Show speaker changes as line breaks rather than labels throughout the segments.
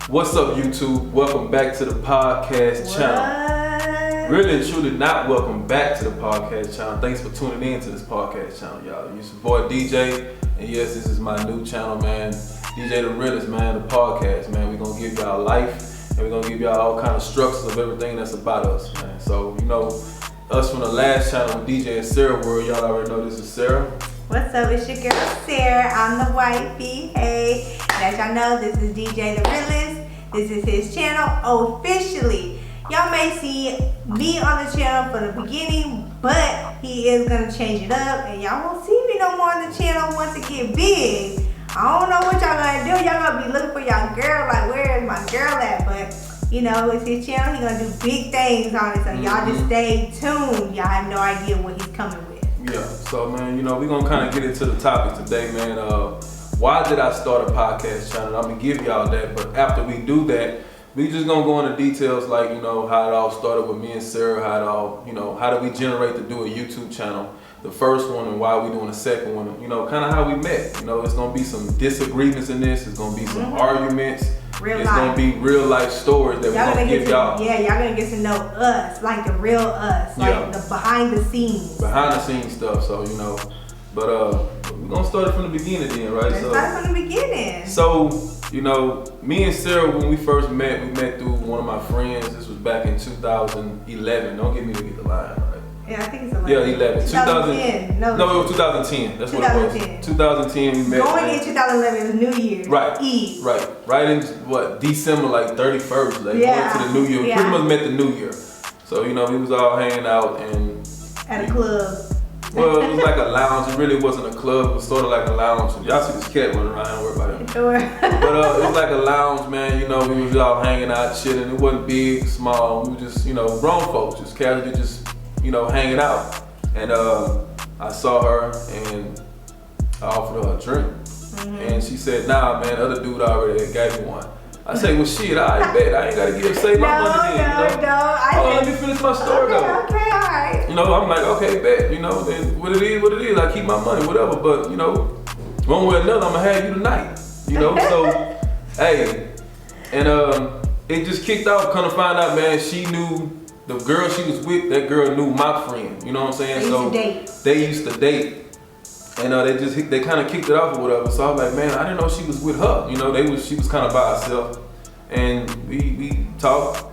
What's up, YouTube? Welcome back to the podcast channel. Really and truly not welcome back to the podcast channel. Thanks for tuning in to this podcast channel, y'all. It's your boy DJ, and yes, this is my new channel, man. DJ the Realest, man, the podcast, man. We're gonna give y'all life, and we're gonna give y'all all kind of structures of everything that's about us, man. So, you know, us from the last channel with DJ and Sarah World, y'all already know this is Sarah.
What's up, it's your girl Sarah, I'm the wifey, hey. And as y'all know, this is DJ the Realest. This is his channel officially. Y'all may see me on the channel for the beginning, but he is gonna change it up, and y'all won't see me no more on the channel once it get big. I don't know what y'all gonna do. Y'all gonna be looking for y'all girl, like where is my girl at? But you know, it's his channel. He gonna do big things on it, so y'all just stay tuned. Y'all have no idea what he's coming with.
Yeah, so man, you know, we're gonna kind of get into the topic today, man. Why did I start a podcast channel? I'm gonna give y'all that, but after we do that, we just gonna go into details like, you know, how it all started with me and Sarah, how it all, you know, how did we generate to do a YouTube channel, the first one, and why we doing the second one, you know, kind of how we met. You know, it's gonna be some disagreements in this, it's gonna be some arguments. It's gonna be real life stories that we're gonna give y'all.
Yeah, y'all gonna get to know us, like the real us, like the behind the scenes.
Behind the scenes stuff, so you know. But we're gonna start it from the beginning then, right?
Let's start from the beginning.
So, you know, me and Sarah, when we first met, we met through one of my friends. This was back in 2011. Don't get me to get the line, right?
Yeah, I think it's 11.
Yeah, 11.
2010. No,
it was 2010. That's 2010. What it was. 2010 we met.
Going in 2011, it was New Year's Eve.
Right in what, December, like 31st, like going to the New Year. We pretty much met the New Year. So, you know, we was all hanging out and
at a club.
Well, it was like a lounge. It really wasn't a club. It was sort of like a lounge. Y'all see this cat running around. Don't worry about him.
Sure.
But it was like a lounge, man. You know, we was all hanging out, chilling. It wasn't big, small. We were just, you know, grown folks, just casually, just, you know, hanging out. And I saw her and I offered her a drink. And she said, nah, man, the other dude already gave me one. I say, well, shit, I bet. I ain't got to save my money then, you know? Let me finish my story, though.
Okay, all right.
You know, I'm like, okay, bet. You know, then what it is, I keep my money, whatever. But, you know, one way or another, I'm going to have you tonight. You know, so, hey. And it just kicked off. Come to find out, man, she knew the girl she was with, that girl knew my friend. You know what I'm saying? They used to date. And they kind of kicked it off or whatever. So I was like, man, I didn't know she was with her. You know, she was kind of by herself. And we talked.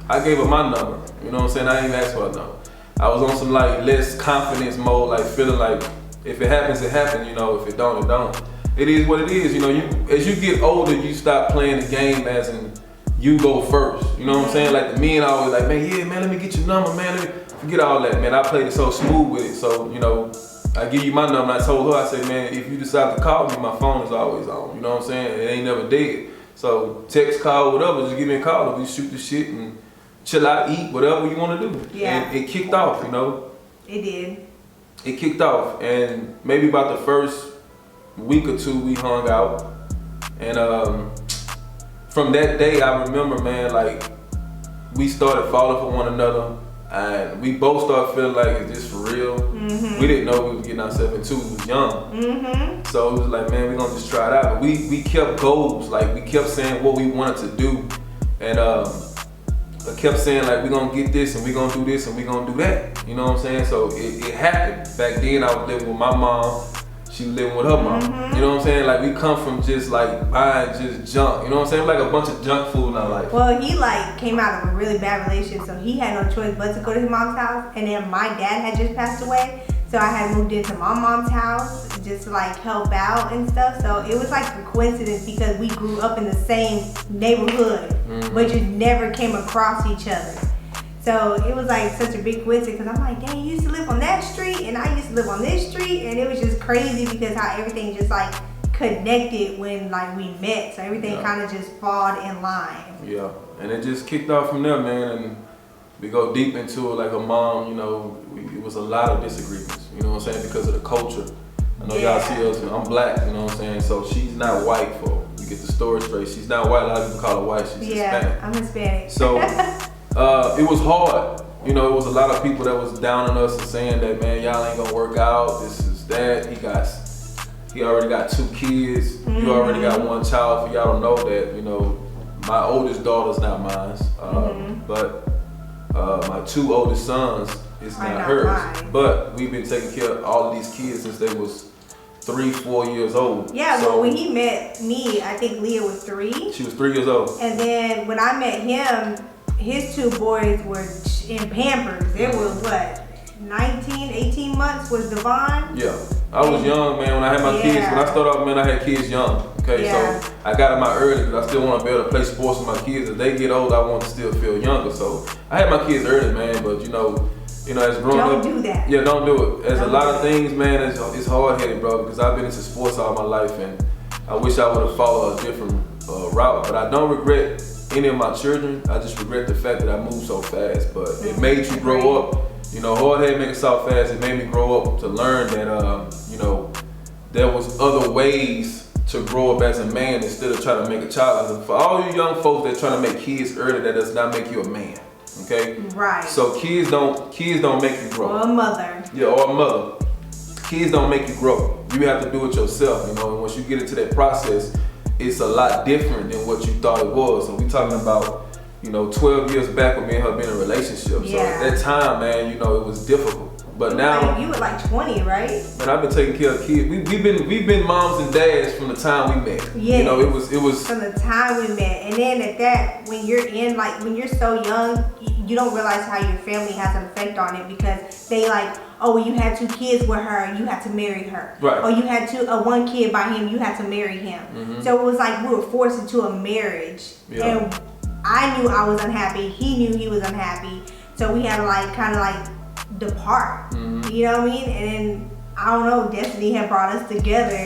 I gave her my number. You know what I'm saying? I didn't even ask for her number. I was on some like less confidence mode, like feeling like if it happens, it happens. You know, if it don't, it don't. It is what it is. You know, as you get older, you stop playing the game as in you go first. You know what I'm saying? Like the men always like, man, yeah, man, let me get your number, man. Forget all that, man. I played it so smooth with it. So, you know, I give you my number. And I told her, I said, man, if you decide to call me, my phone is always on. You know what I'm saying? It ain't never dead. So text, call, whatever, just give me a call. We shoot the shit and chill out, eat, whatever you want to do.
Yeah.
And it kicked off, you know?
It did.
It kicked off. And maybe about the first week or two, we hung out. And from that day, I remember, man, like, we started falling for one another. And we both started feeling like, is this for real? We didn't know we were getting ourselves into. We was young. So it was like, man, we're gonna just try it out. But we kept goals, like we kept saying what we wanted to do. And I kept saying like, we're gonna get this and we're gonna do this and we're gonna do that. You know what I'm saying? So it happened. Back then I was living with my mom. She was living with her mom. You know what I'm saying? Like we come from just like buying just junk. You know what I'm saying? Like a bunch of junk food in our life.
Well, he like came out of a really bad relationship, so he had no choice but to go to his mom's house. And then my dad had just passed away, so I had moved into my mom's house just to like help out and stuff. So it was like a coincidence because we grew up in the same neighborhood, but just never came across each other. So it was like such a big coincidence because I'm like, dang, you used to live on that street and I used to live on this street, and it was just crazy because how everything just like connected when like we met. So everything kind of just followed in line. Yeah,
and it just kicked off from there, man. And we go deep into it. Like her mom, you know, it was a lot of disagreements. You know what I'm saying? Because of the culture. I know y'all see us. I'm black. You know what I'm saying? So she's not white. For you get the story straight. She's not white. A lot of people call her white. She's Hispanic.
I'm Hispanic.
So. It was hard. You know, it was a lot of people that was down on us and saying that, man, y'all ain't gonna work out. This is that. He already got 2 kids. You already got 1 child. For y'all don't know that, you know, my oldest daughter's not mine, but my 2 oldest sons is not hers.
Mine.
But we've been taking care of all of these kids since they was 3-4 years old.
Yeah,
so
well, when he met me, I think Leah was 3.
She was 3 years old.
And then when I met him, his 2 boys were in Pampers. They were what, 19, 18 months was Devon?
Yeah. I was young, man, when I had my kids. When I started off, man, I had kids young. Okay, so I got them out early because I still want to be able to play sports with my kids. As they get old, I want to still feel younger. So I had my kids early, man, but you know, as growing up.
Don't do that.
Yeah, don't do it. As a lot of things, man, it's hard-headed, bro, because I've been into sports all my life, and I wish I would have followed a different route. But I don't regret any of my children. I just regret the fact that I moved so fast. But it made you grow up. You know, hard-headed make it soft fast. It made me grow up to learn that, you know, there was other ways to grow up as a man instead of trying to make a child. For all you young folks that trying to make kids early, that does not make you a man. Okay?
Right.
So kids don't make you grow.
Or a mother.
Yeah, or a mother. Kids don't make you grow. You have to do it yourself, you know, and once you get into that process, it's a lot different than what you thought it was. So we talking about, you know, 12 years back with me and her being in a relationship. So at that time, man, you know, it was difficult. But now
you were like 20, right?
Man, I've been taking care of kids. We've been moms and dads from the time we met.
Yeah.
You know, it was
from the time we met. And then at that, when you're so young, you don't realize how your family has an effect on it, because they like, oh, you had 2 kids with her, you had to marry her.
Right.
Or you had 1 kid by him, you had to marry him. So it was like we were forced into a marriage.
Yeah.
And I knew I was unhappy. He knew he was unhappy. So we had to like kind of like depart. You know what I mean? And then I don't know, destiny had brought us together.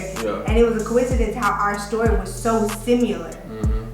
And it was a coincidence how our story was so similar.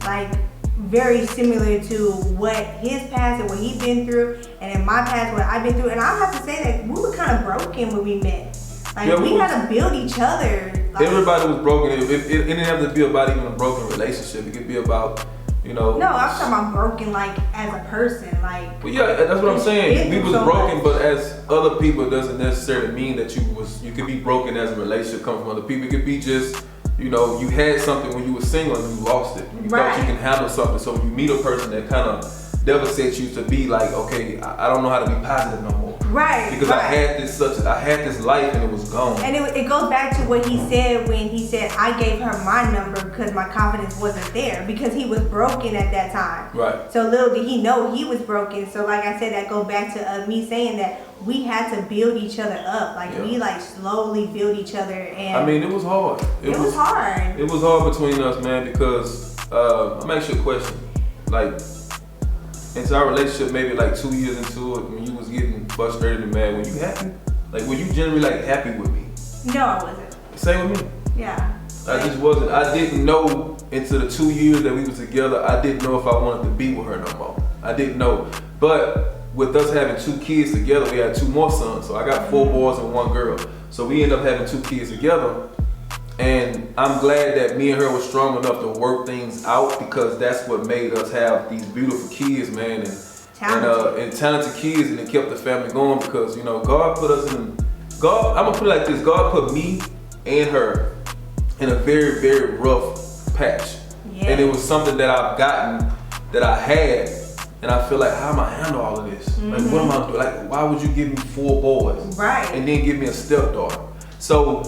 Like very similar to what his past and what he'd been through, and in my past what I've been through. And I have to say that we were kind of broken when we met. Like we had to build each other. Like,
everybody was broken. It didn't have to be about even a broken relationship. It could be about, you know.
No, I'm talking about broken like as a person. Like.
Well, yeah, that's what I'm saying. We was
so
broken,
much.
but as other people, it doesn't necessarily mean that you could be broken as a relationship coming from other people. It could be just, you know, you had something when you were single and you lost it. You thought you can handle something, so when you meet a person that kind of devastates you to be like, okay, I don't know how to be positive no more.
Right.
Because I had this life and it was gone.
And it goes back to what he said when he said I gave her my number because my confidence wasn't there, because he was broken at that time.
Right.
So little did he know he was broken. So like I said, that goes back to me saying that we had to build each other up. Like we like slowly build each other. And
I mean, it was hard.
It was hard.
It was hard between us, man, because I'm gonna ask you a question. Like, into our relationship, maybe like 2 years into it, when you was getting frustrated and mad, were you happy? Like, were you generally like happy with me?
No, I wasn't.
Same with me.
Yeah.
I just wasn't. I didn't know into the 2 years that we was together, I didn't know if I wanted to be with her no more. I didn't know. But with us having 2 kids together, we had 2 more sons. So I got 4 boys and 1 girl. So we ended up having 2 kids together. And I'm glad that me and her were strong enough to work things out, because that's what made us have these beautiful kids, man, and talented kids, and it kept the family going, because, you know, God put us in, I'm gonna put it like this, God put me and her in a very, very rough patch. And it was something that I've gotten, that I had, and I feel like, how am I handle all of this? Like, what am I doing? Like, why would you give me 4 boys?
Right.
And then give me a stepdaughter? So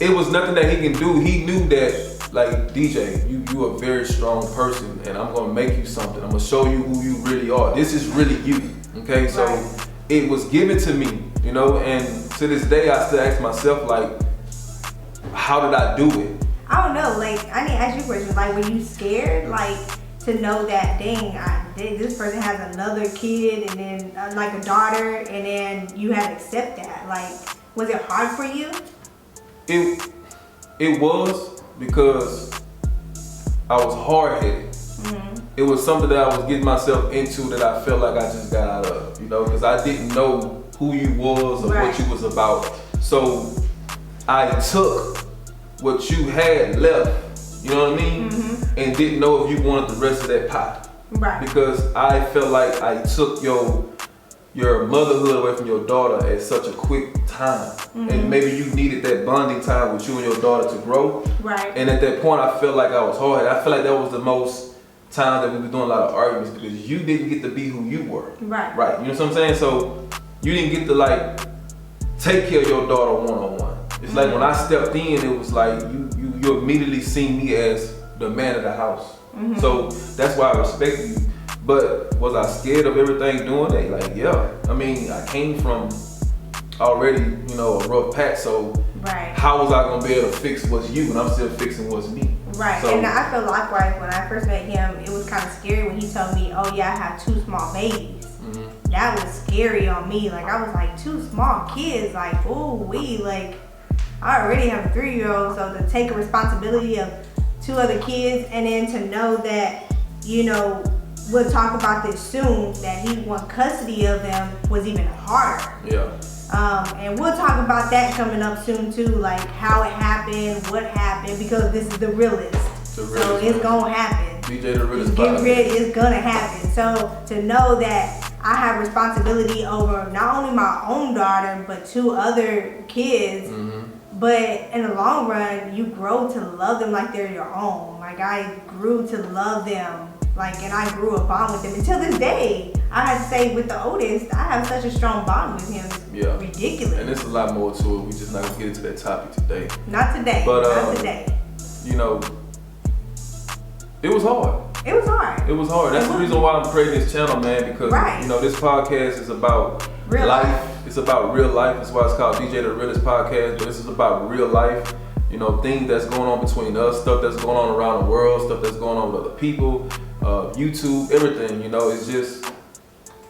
it was nothing that he can do. He knew that, like, DJ, you a very strong person, and I'm gonna make you something. I'm gonna show you who you really are. This is really you, okay? So it was given to me, you know, and to this day, I still ask myself, like, how did I do it?
I don't know, like, I need to ask you a question. Like, were you scared, like, to know that, dang, this person has another kid, and then, like, a daughter, and then you had to accept that? Like, was it hard for you?
It was, because I was hard-headed. It was something that I was getting myself into that I felt like I just got out of, you know, because I didn't know who you was or what you was about. So I took what you had left, you know what I mean, and didn't know if you wanted the rest of that pot.
Right.
Because I felt like I took your motherhood away from your daughter at such a quick time. And maybe you needed that bonding time with you and your daughter to grow.
Right.
And at that point, I felt like I was hard. I feel like that was the most times that we were doing a lot of arguments because you didn't get to be who you were.
Right.
Right. You know what I'm saying? So you didn't get to like take care of your daughter one-on-one. It's like when I stepped in, it was like you immediately seen me as the man of the house. So that's why I respect you. But was I scared of everything doing it? Like, yeah. I mean, I came from already, you know, a rough patch, so how was I gonna be able to fix what's you when I'm still fixing what's me?
Right, so, and I feel likewise when I first met him, it was kind of scary when he told me, oh yeah, I have 2 small babies. That was scary on me. Like, I was like, 2 small kids, like, ooh wee, like, I already have a 3-year-old, so to take a responsibility of 2 other kids and then to know that, you know, we'll talk about this soon, that he won custody of them was even harder.
Yeah.
And we'll talk about that coming up soon too, like how it happened, what happened, because this is the realest. So it's gonna happen.
DJ the realest.
Get ready, it's gonna happen. So to know that I have responsibility over not only my own daughter, but 2 other kids. But in the long run, you grow to love them like they're your own. Like I grew to love them. Like, and I grew a bond with them until this day. I have to say, with the oldest, I have such a strong bond with him. It's ridiculous.
And there's a lot more to it. We just not gonna get into that topic today.
Not today.
But
not today.
You know, it was hard.
It was hard.
It was hard. That's the reason why I'm creating this channel, man. Because you know, this podcast is about
real life.
It's about real life. That's why it's called DJ the Realest Podcast. But this is about real life. You know, things that's going on between us, stuff that's going on around the world, stuff that's going on with other people. YouTube, everything, you know, it's just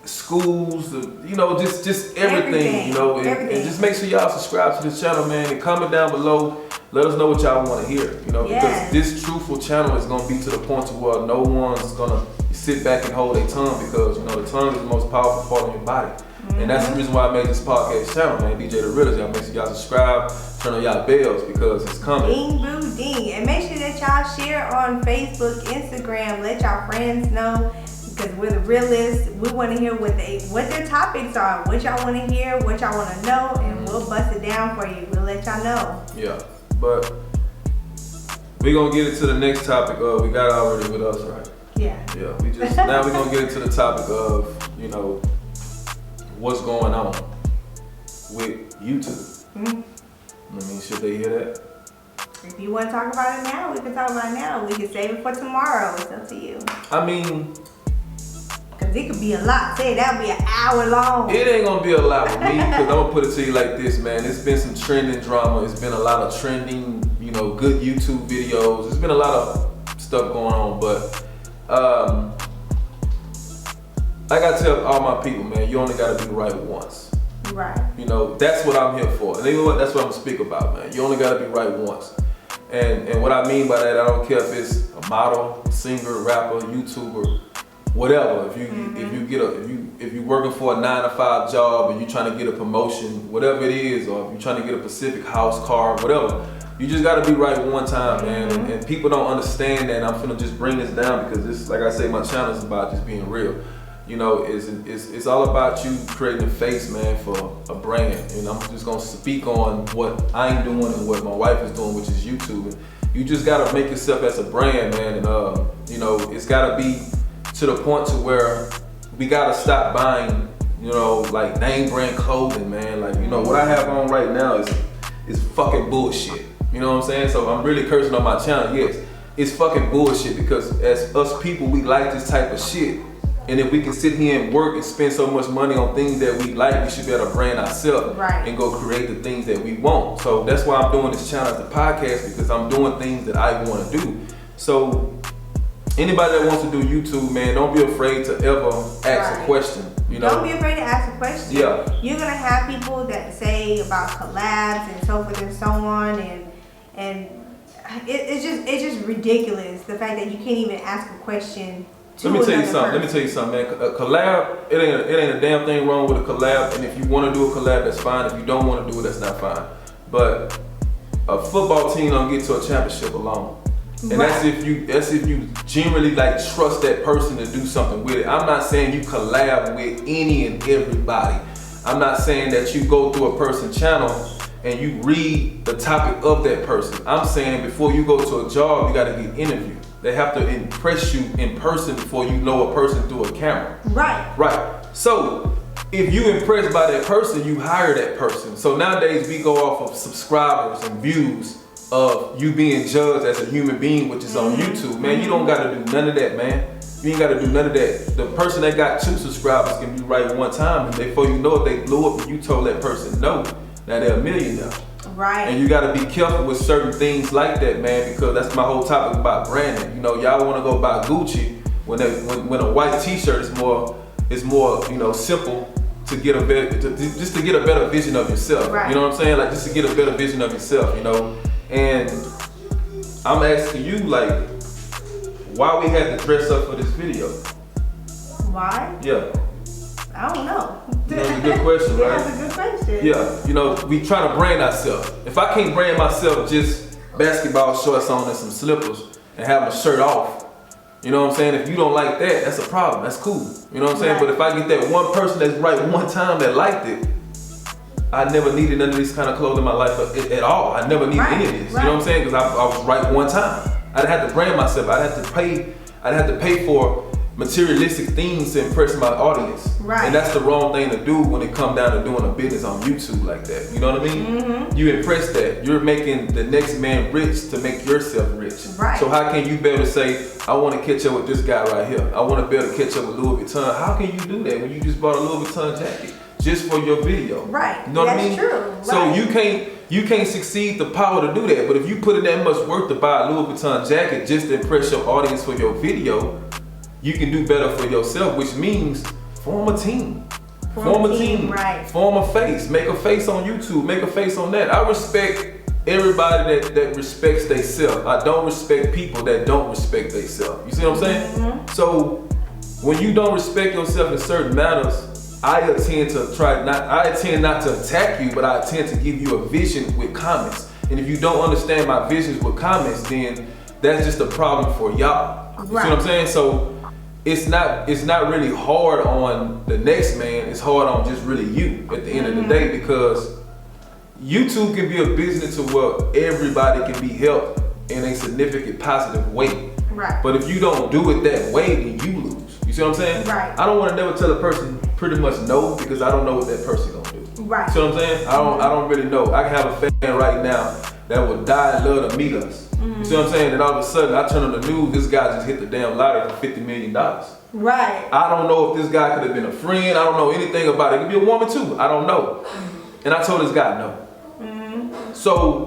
schools, you know, just everything, you know, and just make sure y'all subscribe to this channel, man, and comment down below. Let us know what y'all want to hear, you know, because this truthful channel is going to be to the point to where no one's going to sit back and hold their tongue, because, you know, the tongue is the most powerful part of your body. And that's the reason why I made this podcast channel, man, DJ the Realest. Y'all make sure y'all subscribe, turn on y'all bells, because it's coming.
Ding, boo, ding. And make sure that y'all share on Facebook, Instagram. Let y'all friends know, because we're the Realists. We want to hear what their topics are, what y'all want to hear, what y'all want to know, and we'll bust it down for you. We'll let y'all know.
Yeah, but we're going to get into the next topic. We got it already with us, right?
Yeah.
Yeah, now we're going to get into the topic of, you know, what's going on with YouTube. I mean, should they hear that?
If you want to talk about it now, we can talk about it now. We can save it for tomorrow. It's up to you.
I mean,
because it could be a lot. Say that'll be an hour long.
It ain't gonna be a lot with me, because I'm gonna put it to you like this, man. It's been some trending drama. It's been a lot of trending, you know, good YouTube videos. There's been a lot of stuff going on, but like I tell all my people, man, you only gotta be right once.
Right.
You know, that's what I'm here for. And you know what? That's what I'm gonna speak about, man. You only gotta be right once. And what I mean by that, I don't care if it's a model, singer, rapper, YouTuber, whatever. If you're working for a 9-to-5 job and you're trying to get a promotion, whatever it is, or if you're trying to get a Pacific house, car, whatever, you just gotta be right one time, man. And people don't understand that. And I'm finna just bring this down, because this, like I say, my channel is about just being real. You know, it's all about you creating a face, man, for a brand. And I'm just gonna speak on what I'm doing and what my wife is doing, which is YouTube. And you just gotta make yourself as a brand, man. And you know, it's gotta be to the point to where we gotta stop buying, you know, like name brand clothing, man. Like, you know, what I have on right now is fucking bullshit. You know what I'm saying? So I'm really cursing on my channel. Yes, it's fucking bullshit, because as us people, we like this type of shit. And if we can sit here and work and spend so much money on things that we like, we should be able to brand ourselves and go create the things that we want. So that's why I'm doing this channel as a podcast, because I'm doing things that I want to do. So anybody that wants to do YouTube, man, don't be afraid to ever ask a question. You know?
Don't be afraid to ask a question.
Yeah.
You're gonna have people that say about collabs and so forth and so on, and it's just ridiculous, the fact that you can't even ask a question.
Let me tell you something, man. A collab, it ain't a damn thing wrong with a collab. And if you want to do a collab, that's fine. If you don't want to do it, that's not fine. But a football team don't get to a championship alone. And that's if you genuinely like trust that person to do something with it. I'm not saying you collab with any and everybody. I'm not saying that you go through a person's channel and you read the topic of that person. I'm saying before you go to a job, you got to get interviewed. They have to impress you in person before you know a person through a camera.
Right.
Right. So if you impressed by that person, you hire that person. So nowadays we go off of subscribers and views of you being judged as a human being, which is on YouTube. Man, you don't gotta do none of that, man. You ain't gotta do none of that. The person that got 2 subscribers can be right one time, and before you know it, they blew up and you told that person no. Now they're a millionaire.
Right.
And you gotta be careful with certain things like that, man, because that's my whole topic about branding. You know, y'all wanna go buy Gucci when a white t-shirt is more, you know, simple to get a better, just to get a better vision of yourself.
Right.
You know what I'm saying? Like just to get a better vision of yourself, you know? And I'm asking you, like, why we had to dress up for this video?
Why?
Yeah.
I don't know.
That's a good question, right?
That's a good question.
Yeah, you know, we trying to brand ourselves. If I can't brand myself just basketball shorts on and some slippers and have my shirt off, you know what I'm saying? If you don't like that, that's a problem. That's cool. You know what I'm saying?
Right.
But if I get that one person that's right one time that liked it, I never needed none of this kind of clothes in my life at all. I never needed any of this. You know what I'm saying? Because I was right one time. I'd have to brand myself. I'd have to pay for materialistic things to impress my audience.
Right.
And that's the wrong thing to do when it comes down to doing a business on YouTube like that. You know what I mean?
Mm-hmm.
You impress that. You're making the next man rich to make yourself rich.
Right.
So how can you be able to say, I want to catch up with this guy right here. I want to be able to catch up with Louis Vuitton. How can you do that when you just bought a Louis Vuitton jacket just for your video?
Right.
You know what I mean?
That's true.
So
Right.
you can't succeed the power to do that. But if you put in that much work to buy a Louis Vuitton jacket just to impress your audience for your video, you can do better for yourself, which means form a team. Form a team.
Right.
Form a face. Make a face on YouTube. Make a face on that. I respect everybody that respects themselves. I don't respect people that don't respect themselves. You see what I'm saying?
Mm-hmm.
So when you don't respect yourself in certain matters, I tend not to attack you, but I tend to give you a vision with comments. And if you don't understand my visions with comments, then that's just a problem for y'all. You see what I'm saying? So it's not really hard on the next man, it's hard on just really you at the end of the day, because YouTube can be a business to where everybody can be helped in a significant positive way.
Right.
But if you don't do it that way, then you lose. You see what I'm saying?
Right.
I don't want to never tell a person pretty much no, because I don't know what that person gonna do.
Right.
You see what I'm saying? I don't really know. I can have a fan right now that would die and love to meet us. You see what I'm saying? And all of a sudden, I turn on the news, this guy just hit the damn lottery for $50 million.
Right.
I don't know if this guy could have been a friend. I don't know anything about it. It could be a woman too. I don't know. And I told this guy no. So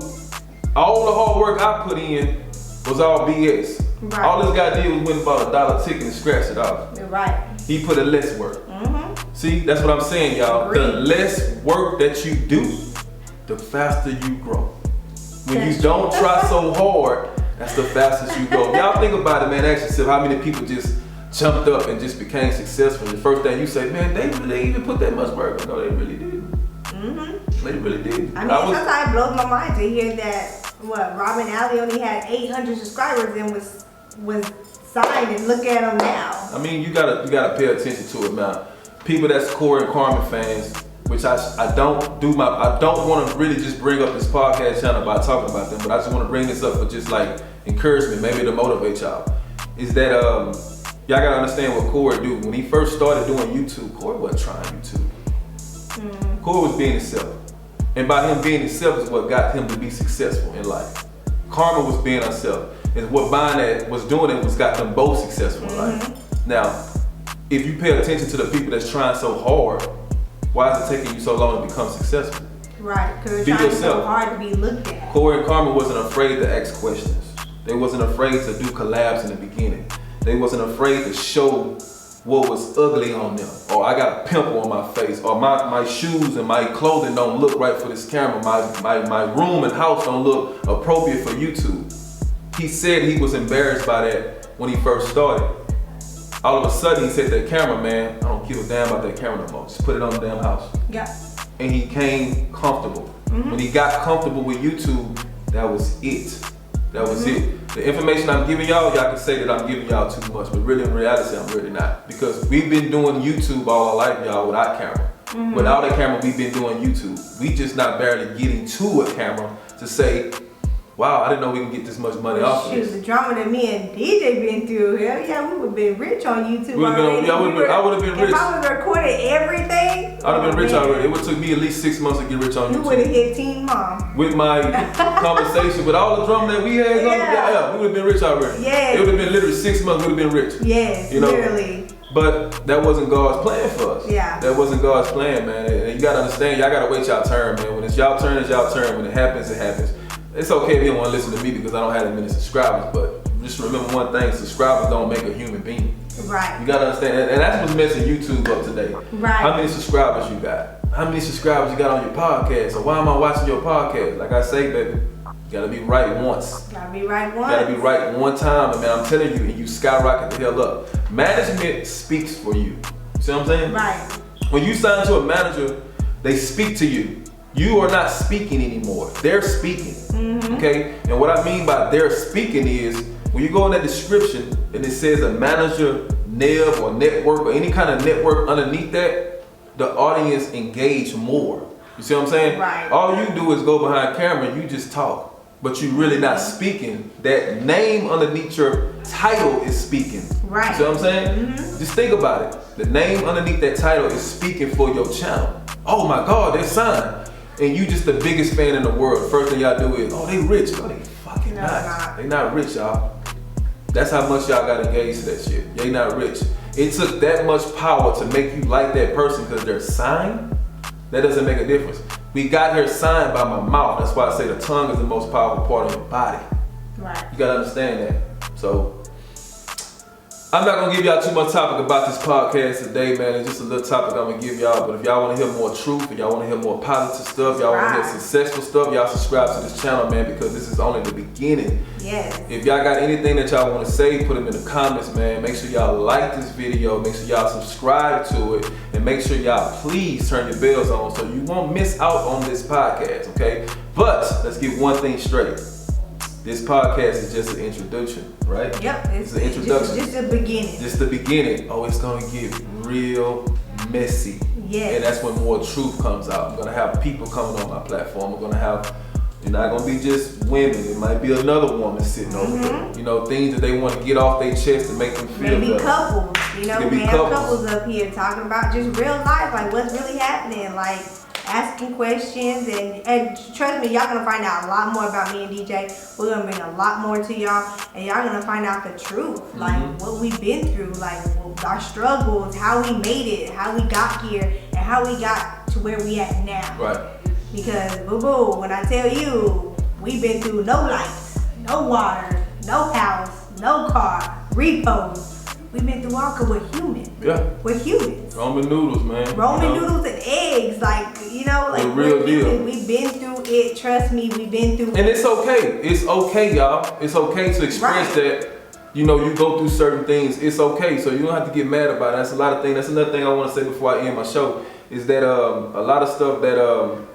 all the hard work I put in was all BS.
Right.
All this guy did was went and bought a $1 ticket and scratched it off.
Right.
He put in less work. See, that's what I'm saying, y'all. The less work that you do, the faster you grow. When you don't try so hard, that's the fastest you go. Y'all think about it, man. Ask yourself how many people just jumped up and just became successful. The first thing you say, man, they really even put that much work. No, they really didn't. They really did.
I mean, sometimes it blows my mind to hear that Robin Alley only had 800 subscribers and was signed, and look at him now.
I mean, you gotta pay attention to it now. People that's Corey and Carmen fans, which I don't want to really just bring up this podcast channel by talking about them, but I just want to bring this up for just like encouragement, maybe to motivate y'all. Is that y'all gotta understand what Corey do. When he first started doing YouTube, Corey wasn't trying YouTube. Corey was being himself. And by him being himself is what got him to be successful in life. Karma was being herself. And what Vine was doing it was got them both successful in life. Now, if you pay attention to the people that's trying so hard, why is it taking you so long to become successful?
Right, because
Be
they're trying
yourself.
so hard to be looked at.
Corey and Karma wasn't afraid to ask questions. They wasn't afraid to do collabs in the beginning. They wasn't afraid to show what was ugly on them, or I got a pimple on my face, or my shoes and my clothing don't look right for this camera, my room and house don't look appropriate for YouTube. He said he was embarrassed by that when he first started. All of a sudden he said to the camera, man, I don't give a damn about that camera no more, just put it on the damn house.
Yeah.
And he came comfortable. When he got comfortable with YouTube, that was it. That was it. The information I'm giving y'all can say that I'm giving y'all too much, but really in reality, I'm really not. Because we've been doing YouTube all our life, y'all, without camera. Without a camera, we've been doing YouTube. We just not barely getting to a camera to say, wow, I didn't know we can get this much money off of
Shoot,
this.
the drama that me and DJ been through, hell yeah, we would have been rich on YouTube already.
I would have been rich.
If I would have recorded everything,
I'd have been rich already. It would took me at least 6 months to get rich on
you
YouTube.
would have hit Teen Mom.
With my conversation, with all the drama that we had, we would have been rich already.
Yes.
It would have been literally 6 months, we would have been rich.
Yes,
You know?
literally.
But that wasn't God's plan for us.
Yeah.
That wasn't God's plan, man. And you gotta understand, y'all gotta wait y'all turn, man. When it's y'all turn, it's y'all turn. When it happens, it happens. It's okay if you don't want to listen to me because I don't have that many subscribers, but just remember one thing, subscribers don't make a human being.
Right.
You gotta understand, and that's what's messing YouTube up today.
Right.
How many subscribers you got? How many subscribers you got on your podcast? So why am I watching your podcast? Like I say, baby, you gotta be right once.
Gotta be right once.
You gotta be right one time, and man, I'm telling you, and you skyrocket the hell up. Management speaks for you. See what I'm saying?
Right.
When you sign to a manager, they speak to you. You are not speaking anymore. They're speaking.
Mm-hmm.
Okay? And what I mean by they're speaking is when you go in that description and it says a manager, NEB or network or any kind of network underneath that, the audience engage more. You see what I'm saying?
Right.
All you do is go behind camera and you just talk, but you really not speaking. That name underneath your title is speaking.
Right.
You see what I'm saying?
Mm-hmm.
Just think about it. The name underneath that title is speaking for your channel. Oh my God, they're signed. And you just the biggest fan in the world. First thing y'all do is, oh, they rich. No, they fucking not. They not rich, y'all. That's how much y'all got engaged to that shit. They not rich. It took that much power to make you like that person because they're signed. That doesn't make a difference. We got here signed by my mouth. That's why I say the tongue is the most powerful part of your body.
Right.
You gotta understand that. So, I'm not gonna give y'all too much topic about this podcast today, man. It's just a little topic I'm gonna give y'all. But if y'all wanna hear more truth, if y'all wanna hear more positive stuff, y'all wanna hear successful stuff, y'all subscribe to this channel, man, because this is only the beginning.
Yes.
If y'all got anything that y'all wanna say, put them in the comments, man. Make sure y'all like this video, make sure y'all subscribe to it, and make sure y'all please turn your bells on so you won't miss out on this podcast, okay? But let's get one thing straight. This podcast is just an introduction, right?
Yep,
it's an introduction.
Just the beginning.
Just the beginning. Oh, it's gonna get real messy.
Yes.
And that's when more truth comes out. I'm gonna have people coming on my platform. I'm gonna have, you're not gonna be just women. It might be another woman sitting over there. You know, things that they want to get off their chest to make them feel
Maybe
better.
couples. You know, we have
couples.
couples up here talking about just real life, like what's really happening, like asking questions, and trust me, y'all gonna find out a lot more about me and DJ. We're gonna bring a lot more to y'all, and y'all gonna find out the truth, like what we've been through, like our struggles, how we made it, how we got here, and how we got to where we at now.
Right.
Because boo-boo, when I tell you, we've been through no lights, no water, no house, no car, repos. We've been through all because we're human.
Yeah.
We're humans.
Ramen noodles, man.
Ramen noodles and eggs, like, you know, like
the real deal.
We've been through it. Trust me, we've been through it.
And it's okay. It's okay, y'all. It's okay to express that. You know, you go through certain things. It's okay. So you don't have to get mad about it. That's a lot of things. That's another thing I want to say before I end my show is that a lot of stuff that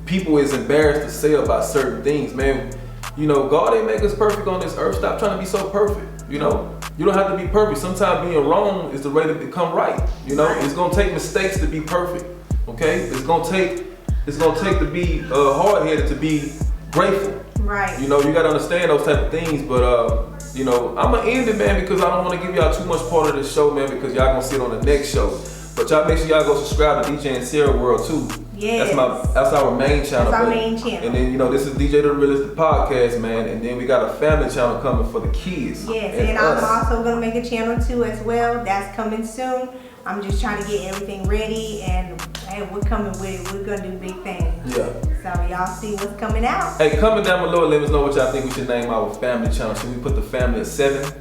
people is embarrassed to say about certain things, man. You know, God ain't make us perfect on this earth. Stop trying to be so perfect. You know, you don't have to be perfect. Sometimes being wrong is the way to become right. You know, it's gonna take mistakes to be perfect. Okay, it's gonna take to be hard-headed to be grateful.
Right.
You know, you gotta understand those type of things. But you know, I'm gonna end it, man, because I don't want to give y'all too much part of this show, man, because y'all gonna see it on the next show. But y'all make sure y'all go subscribe to DJ and Sarah World too.
Yes.
That's our main channel.
That's our main channel.
And then, you know, this is DJ the Realist, the podcast, man. And then we got a family channel coming for the kids.
Yes, and I'm also gonna make a channel too as well. That's coming soon. I'm just trying to get everything ready, and hey, we're coming with it. We're gonna do big things.
Yeah.
So y'all see what's coming out.
Hey, comment down below and let us know what y'all think we should name our family channel. Should we put the family at 7?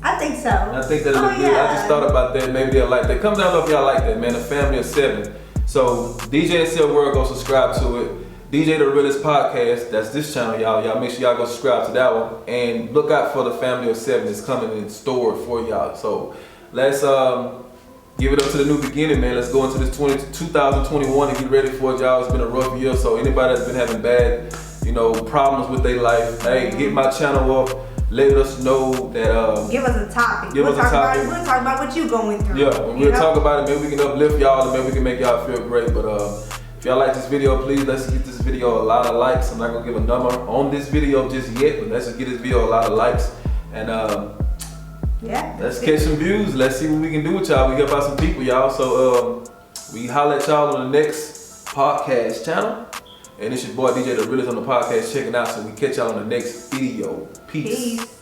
I think so.
I think that'll look good. I just thought about that. Maybe they'll like that. Come down below if y'all like that, man. A family of 7. So DJ and Sarah World, go subscribe to it. DJ the Realist podcast. That's this channel, y'all. Y'all make sure y'all go subscribe to that one and look out for the family of 7. It's coming in store for y'all. So let's give it up to the new beginning, man. Let's go into this 2021 and get ready for it, y'all. It's been a rough year. So anybody that's been having bad, you know, problems with their life, hey, hit my channel up. Let us know that.
Give us a topic.
We'll talk about
what you going through.
Yeah, when we'll talk about it, maybe we can uplift y'all and maybe we can make y'all feel great. But If y'all like this video, please let's get this video a lot of likes. I'm not gonna give a number on this video just yet, but let's just get this video a lot of likes. And
yeah,
let's catch some views. Let's see what we can do with y'all. We help out some people, y'all. So we holler at y'all on the next podcast channel. And it's your boy DJ The Realest on the podcast checking out. So we catch y'all on the next video. Peace.